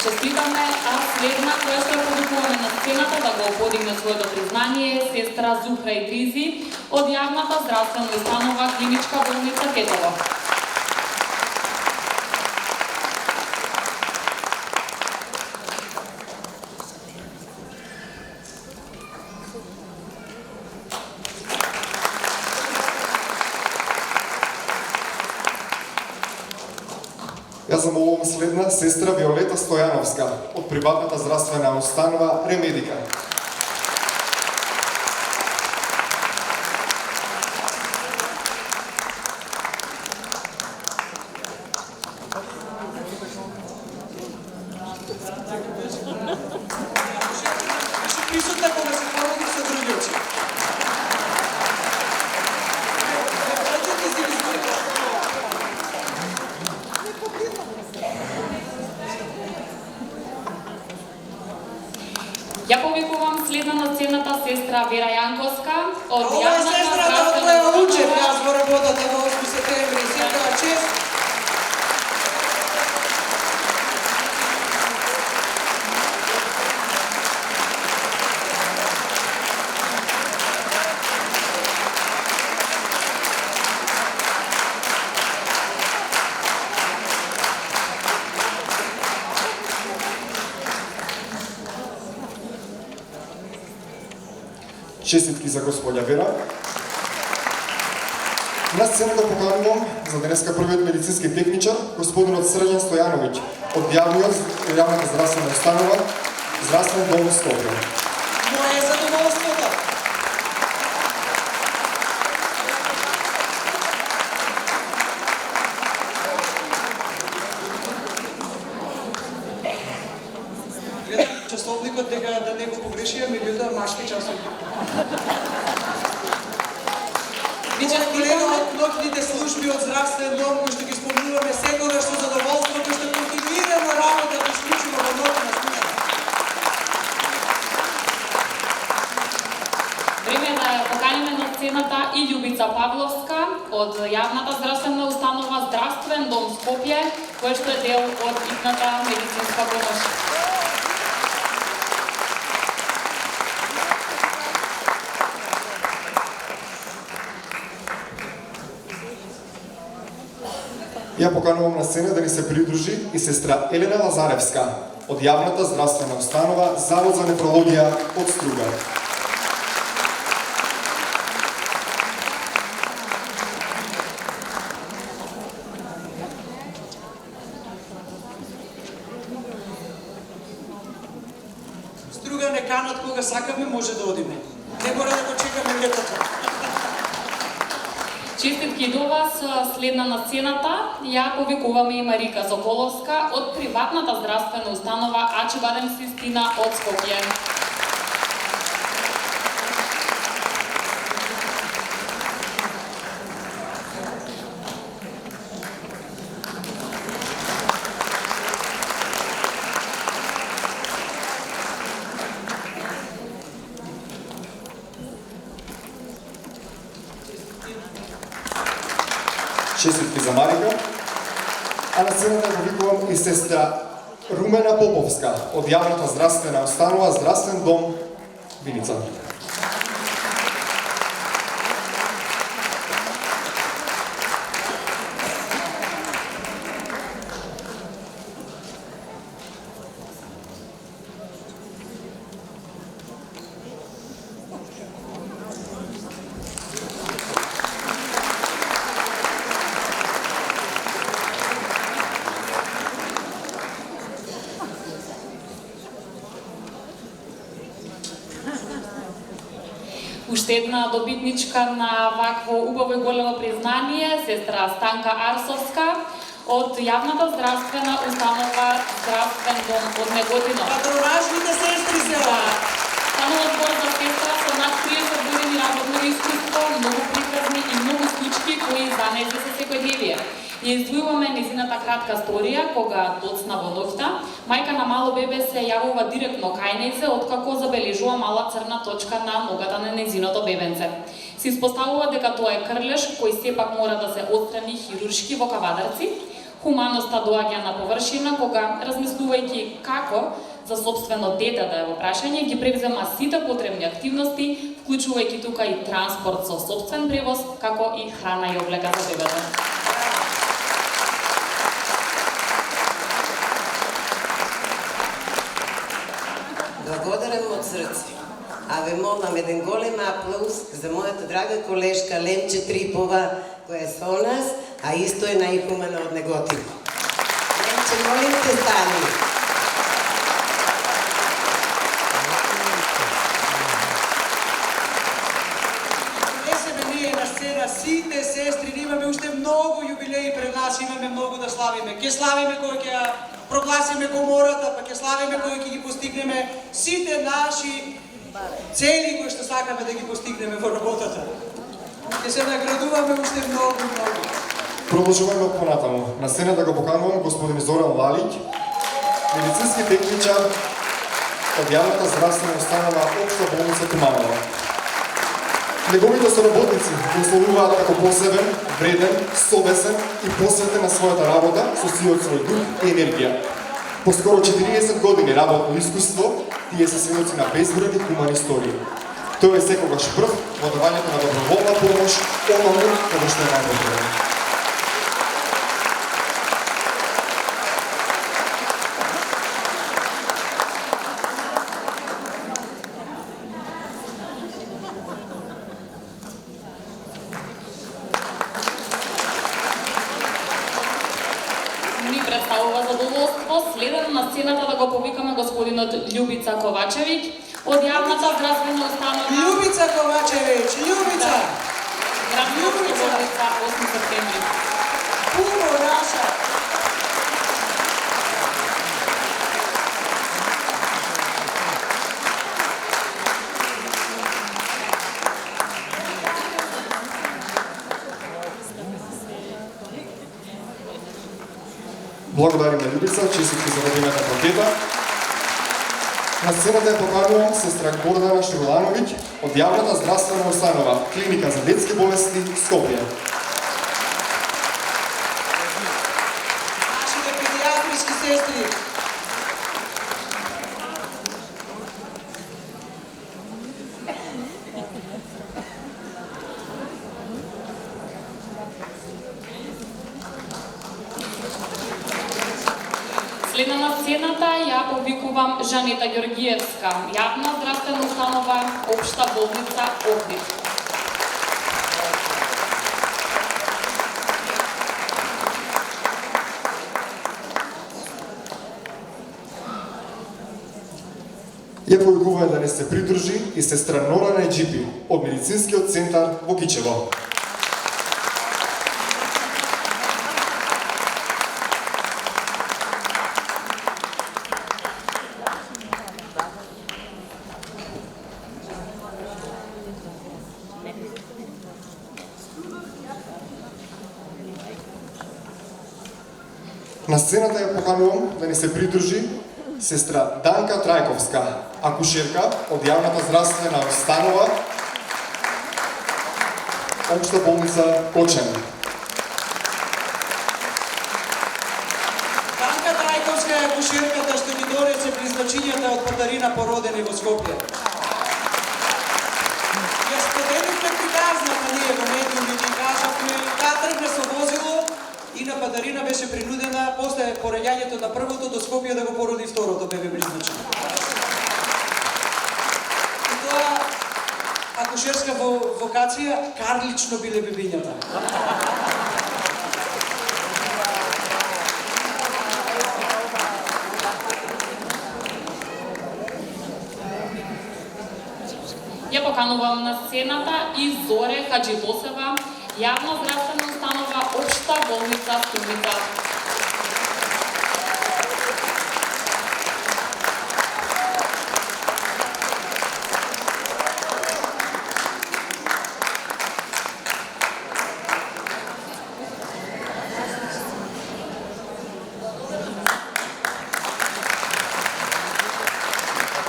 Честитаме, а следна која што ја повикуваме на сцената да го подигне своето признание е сестра Зухра Идризи од јавната здравствена установа Клиничка болница Тетово. Ја замолувам следна сестра Виолета Стојановска од приватната здравствена установа Ремедика. сестра Вера Јанковска од Ова е сестрата од која учев јас во работата во 8 септември. Секоја чест. Честитки за господја Вера. На сцената поканувам за денеска првиот медицински техничар, господинот Срđan Стојановиќ од јавната здравствена установа Здравствен дом Скопје. Моје задоволството. Часовникот дека да не го погрешија, меѓутоа машки часовник. Вичен колега од ноќните служби од Здравствен дом, кои што ги спомнуваме секогаш со задоволство, кои што континуирано работат исклучиво во ноќна служба. Време е да поканиме на сцената и Љубица Павловска од јавната здравствена установа Здравствен дом Скопје, кој што е дел од итната медицинска помош. Ја поканувам на сцена да ни се придружи и сестра Елена Лазаревска од јавната здравствена установа Завод за нефрологија од Струга. Струга не канат кога сакаме, може да одиме. Не мора да го чекаме летото. Честитки до вас, следна на сцената, ја повикуваме и Марика Соколовска од приватната здравствена установа Ачибадем Систина од Скопје. Честитки за Марика. А на сцената го викувам и сестра Румена Поповска од јавната здравствена установа Здравствен дом Виница. Уште една добитничка на вакво убаво и големо признание, сестра Станка Арсовска од јавната здравствена установа Здравствен дом од Неготино. Патронажните сестри се ова. Станува збор за сестра со над 30 години работно искуство, многу приказни и многу случаи кои за неја се секојдневие. Ја издвојуваме незината кратка сторија кога доцна во ноќта, мајка на мало бебе се јавува директно кај нејзе откако забележува мала црна точка на ногата на незиното бебенце. Се испоставува дека тоа е крлеш кој сепак мора да се отстрани хируршки во кавадарци. Хуманоста доаѓа на површина кога, размислувајќи како за собствено дете да е во прашање, ги превзема сите потребни активности, вклучувајќи тука и транспорт со собствен превоз, како и храна и облека за бебето. Благодарам од срце. А ве молам еден голем аплауз за мојата драга колешка Лемче Трипова, која е со нас, а исто е најхумана од Неготино. Лемче, молим те, стани. Донесеме ние на сцена сите сестри, имаме уште многу јубилеи пред нас, имаме многу да славиме. Ке славиме кој ќе прогласиме комората, па ќе славиме кои ќе ги постигнеме сите наши цели кои што сакаме да ги постигнеме во работата. Ќе се наградуваме уште многу. Продолжуваме понатаму. На сцената го поканувам господин Зоран Лалиќ, медицински техничар од јавната здравствена установа Општа болница Туманова. Неговите соработници го условуваат како посебен, вреден, совесен и посветен на својата работа со сиот свој дух и енергија. По скоро 40 години работно искуство, тие се сведоци на безбројни хумани истории. Тој е секогаш прв во давањето на доброволна помош оному кога што е најпотребно. Следено на сцената да го повикаме господинот Љубица Ковачевиќ од јавната здравствена установа Љубица Ковачевиќ, Љубица! Градска болница 8 септември. Пуно Раша! Благодарим на Љубица, честитки за родината пакета. На сцената ја поканувам сестра Гордана Шурулановиќ од јавната здравствена установа Клиника за детски болести Скопје. Нашите педиатриски сестри. Следна на сцената ја повикувам Жанета Ѓоргиевска, јавна здравствена установа Општа болница Охрид. Ја повикува да не се придружи и сестра Нора Најджипи од медицинскиот центар во Кичево. На сцената ја поканувам да ни се придружи сестра Данка Трајковска, акушерка од јавната здравствена установа Општа болница Кочен. Данка Трајковска е акушерката што ни донесе призначињата од Патарина породени во Скопје. Ја споделивме приказната ние во медиумите и кажавме таа тргна со возило и на Патарина беше принудена после пораѓањето на првото до Скопје да го породи второто бебе призначено. И тоа акушерска вокација карлично биле бебињата. Ја поканувам на сцената и Зоре Хаджидосева, јавна здравствена установа Општа болница Стумица.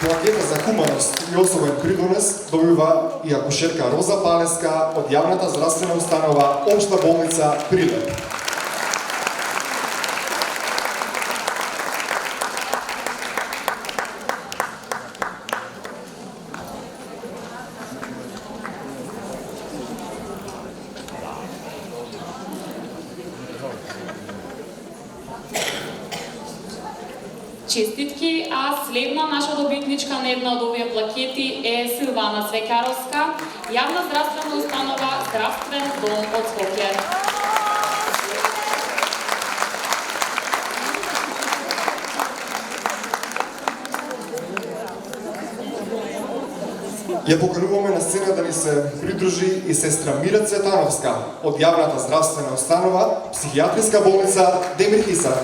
Плакета за хуманост и особен придонес добива и акушерка Роза Палеска од јавната здравствена установа Општа болница Прилеп. Честитки, а следна наша добитничка на една од овие плакети е Силвана Свекаровска, јавна здравствена установа Здравствен дом од Скопје. Ја покануваме на сцена да ни се придружи и сестра Мира Цветановска од јавната здравствена установа Психијатриска болница Демир Хисар.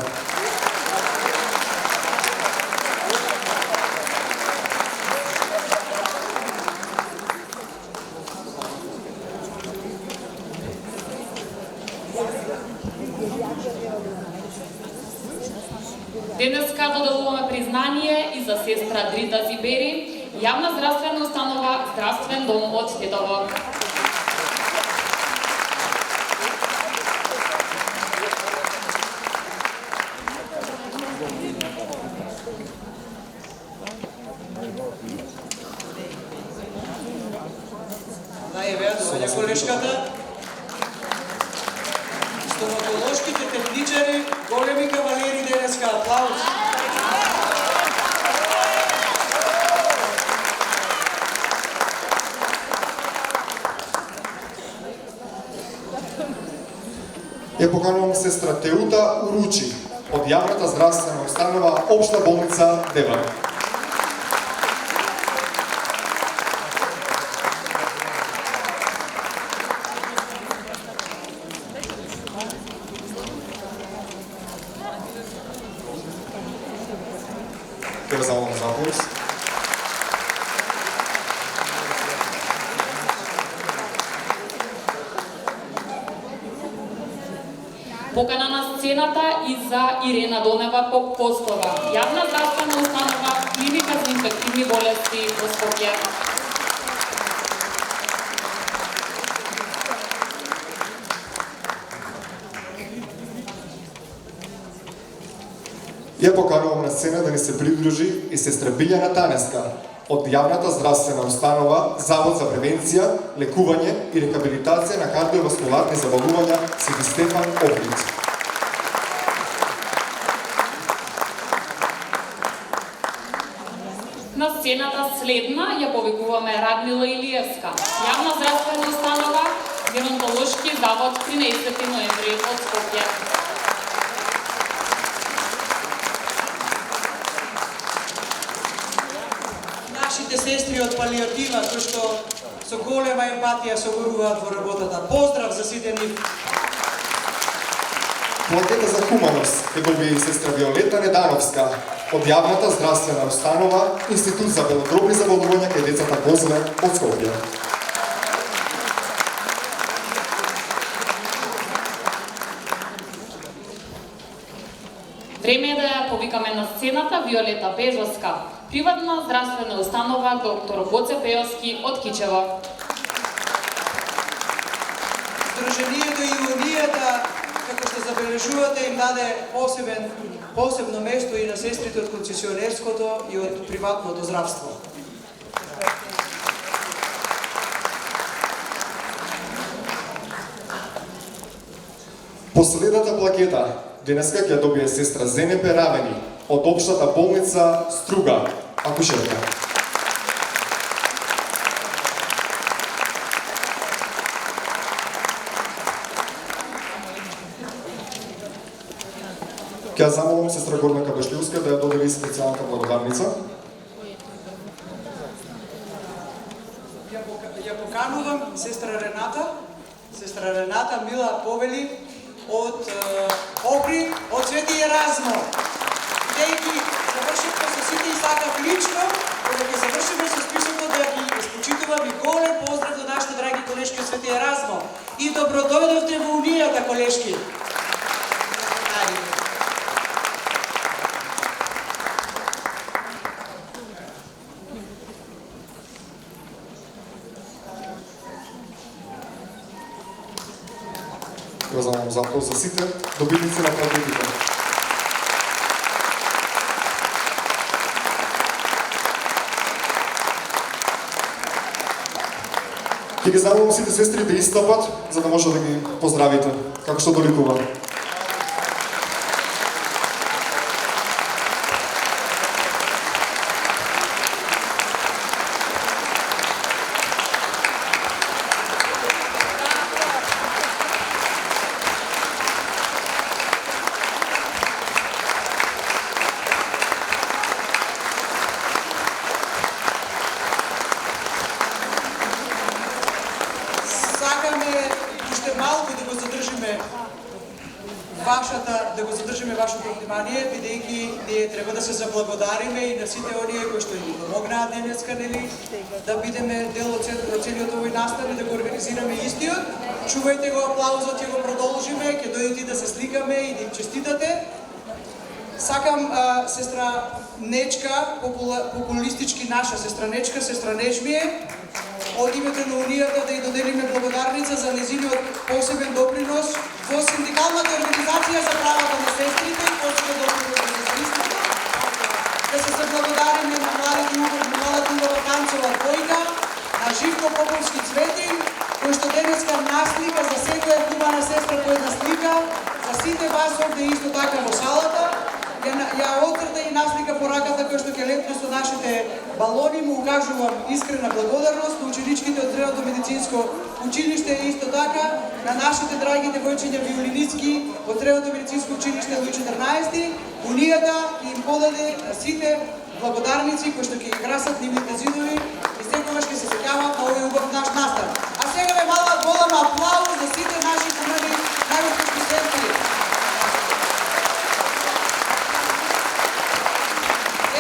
Денеска доделуваме признание и за сестра Дрита Зибери, јавна здравствена установа Здравствен дом од Тетово. Доаѓа колешката. Стоматолошките техничари, големи кавалери денеска, аплауз. Ја поканувам сестра Теута Уручи од јавната здравствена установа Општа болница Деван. Ќе замолам за аплауз. Покана на сцената и за Ирена Донева Попкостова, јавна здравствена установа Клиника за инфективни болести во Скопје. Ја поканувам на сцена да ни се придружи и сестра Билјана Танеска од јавната здравствена установа Завод за превенција, лекување и рехабилитација на кардиоваскуларни заболувања Свети Стефан Охрид. На сцената следна ја повикуваме Радмила Илиевска, јавна здравствена установа Геронтолошки завод 13 ноември од Скопје. Нашите сестри од палиатива, кои што со голема емпатија соборуваат во работата. Поздрав за сите нив. Плакета за хуманост ќе доби сестра Виолета Недановска од јавната здравствена установа Институт за белодробни заболувања кај децата Козле од Скопје. Време е да ја повикаме на сцената Виолета Бежовска, приватна здравствена установа доктор Гоце Пеовски од Кичево. Сдруженијето и унијата, како што забележувате, им даде посебно место и на сестрите од концесионерското и од приватното здравство. Последната плакета денеска ќе добие сестра Зенепе Равени од Општата болница Струга, акушерка. Ќе замолам сестра Горна Бешлиуска да ја додели специјалната благодарница. Ја поканувам сестра Рената Мила Повели од Охрид, од Свети Еразмо. Бидејќи завршивме со сите и сакав лично, кога ќе завршиме со списокот да ги испочитувам и голем поздрав до нашите драги колешки од Свети Еразмо. И добродојдовте во унијата, колешки. Ја замолам за аплауз за сите добитници на плакетите. Ќе ги замолам сите сестри да истапат, за да може да ги поздравите, како што доликува. вашето внимание, бидејќи ние треба да се заблагодариме и на сите оние кои што ни помогнаат денеска, нели, да бидеме дел од целиот овој настан и да го организираме истиот. Чувајте го аплаузот, ќе го продолжиме, ќе дојдете да се сликаме и да им честитате. Сакам сестра Нечка, популистички наша сестра Нечка, сестра Нечмие, од името на Унијата да ја доделиме благодарница за незиниот посебен допринос во синдикалната организација за правата на сестрите и посебен допринос за сестрите. Да се заблагодариме на младата Убава Танцова двојка, на Живко Поповски Цветин, кој што денеска наслика за секоја хумана сестра по една слика, за сите вас овде исто така во салата, ја оцрта и наслика по раката кој што ќе летне со нашите балони, му укажувам искрена благодарност на ученичките од Средното медицинско училиште и исто така на нашите драги девојчиња виолинистки од Средното медицинско училиште Луи 14, Унијата им подаде на сите благодарници кои што ќе ги красат нивните зидови и секогаш ќе се сеќаваат на овој убав наш настан. А сега ве мала голем аплауз за сите наши хумани најуспешни сестри.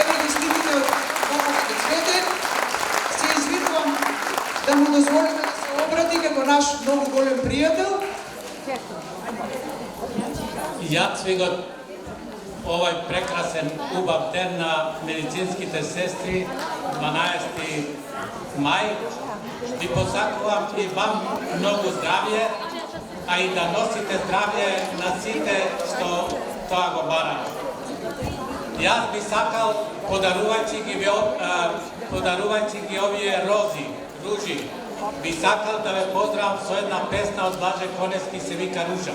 Еве ги сликите од Поповски Цветен. Се извинувам да му дозволите да се обрати како наш многу голем пријател. Јас ви го овој прекрасен убав ден на медицинските сестри, 12 мај, ви посакувам и вам многу здравје, а и да носите здравје на сите што тоа го барат. Јас би сакал, подарувајќи ги овие рози, ружи, би сакал да ве поздравам со една песна од Блаже Конески, се вика Ружа.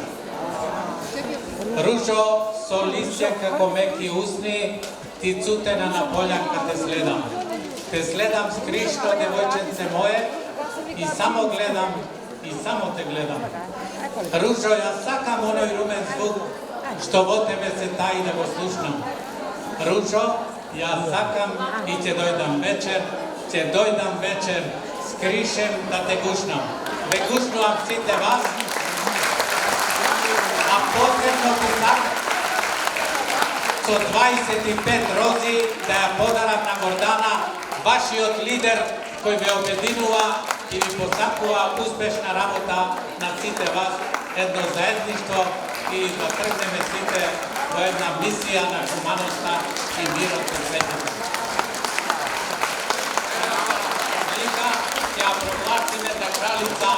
Ружо со листе како меки усни, ти цутена на полјанка те следам. Те следам скришто, девојченце мое, и само гледам, и само те гледам. Ружо, јас сакам оној румен звук, што во тебе се таи да го слушнам. Ружо, јас сакам и ќе дојдам вечер, скришем да те гушнам. Ве гушнувам сите вас, а посебно ти сакам со 25 рози да ја подарам на Гордана, вашиот лидер кој ве обединува и ви посакува успешна работа на сите вас, едно заедништво и да тргнеме сите во една мисија на хуманоста и мирот во светот. Велика ќе ја прогласиме за кралица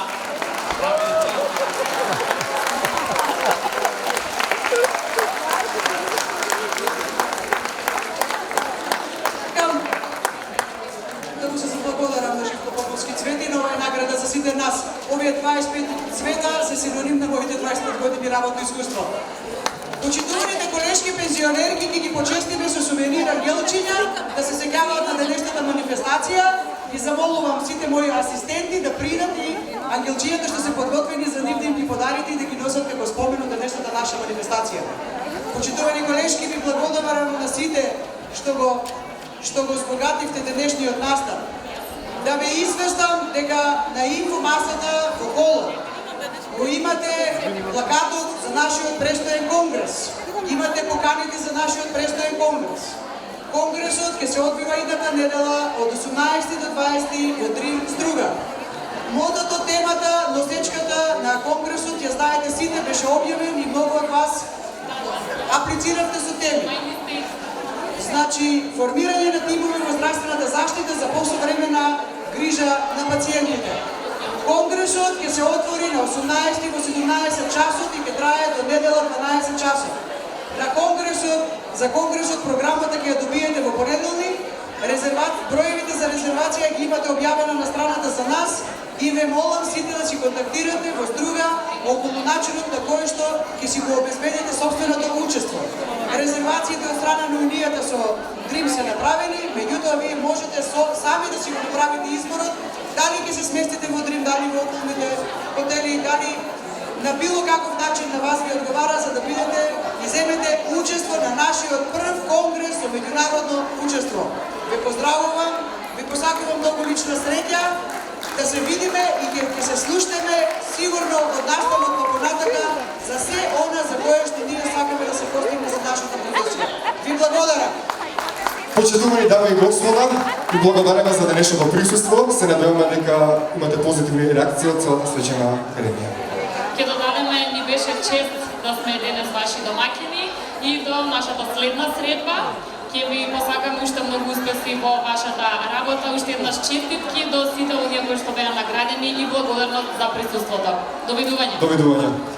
да му се заблагодарам на Живко Поповски Цветин, ова е награда за сите нас. Овие 25 цвета се синоним на моите 25 години работно искуство. Почитуваните колешки пензионерки ќе ги почестиме со сувенир ангелчиња да се сеќаваат на денешната манифестација и замолувам сите мои асистенти да придат и ангелчињата што се подготвени за нив да им ги подарите и да ги носат како спомен од денешната наша манифестација. Почитувани колешки, ви благодарам на сите што го збогативте денешниот настан. Да ве известам дека на инфомасата во холот го имате плакатот за нашиот престоен конгрес. Имате поканите за нашиот престоен конгрес. Конгресот ќе се одвива идната недела од 18 до 20 во Дрим Струга. Мотото, темата, носечката на конгресот, ја знаете сите, беше објавен и многу од вас аплициравте со теми. Значи, формирање на тимови во здравствената заштита за посовремена грижа на пациентите. Конгресот ќе се отвори на 18 во 17 часот и ќе трае до недела 12 часот. За конгресот програмата ќе ја добиете во понеделник. Броевите за резервација ги имате објавена на страната за нас и ве молам сите да си контактирате во Струга околу начинот на кој што ќе си го обезбедите собственото учество. Резервациите од страна на Унијата со Дрим се направени, меѓутоа вие можете сами да си го направите изборот дали ќе се сместите во Дрим, дали во околните хотели, дали на било каков начин на вас ви одговара за да бидете и земете учество на нашиот прв конгрес со меѓународно учество. Ве поздравувам, ви посакувам многу лична среќа, да се видиме и ќе се слушнеме сигурно од наставот по понатака за се она за кое што ние сакаме да се постигне за нашата продукција. Ви благодарам. Почитувани дами и господа, ви благодараме за денешното присуство. Се надеваме дека имате позитивни реакции од целата свечена академија. Ќе додадеме, ни беше чест да сме денес ваши домакини и до нашата следна средба. Ќе ви посакаме уште многу успеси во вашата работа, уште еднаш честитки до сите оние кои што беа наградени и благодарност за присуството. Довидување. Довидување.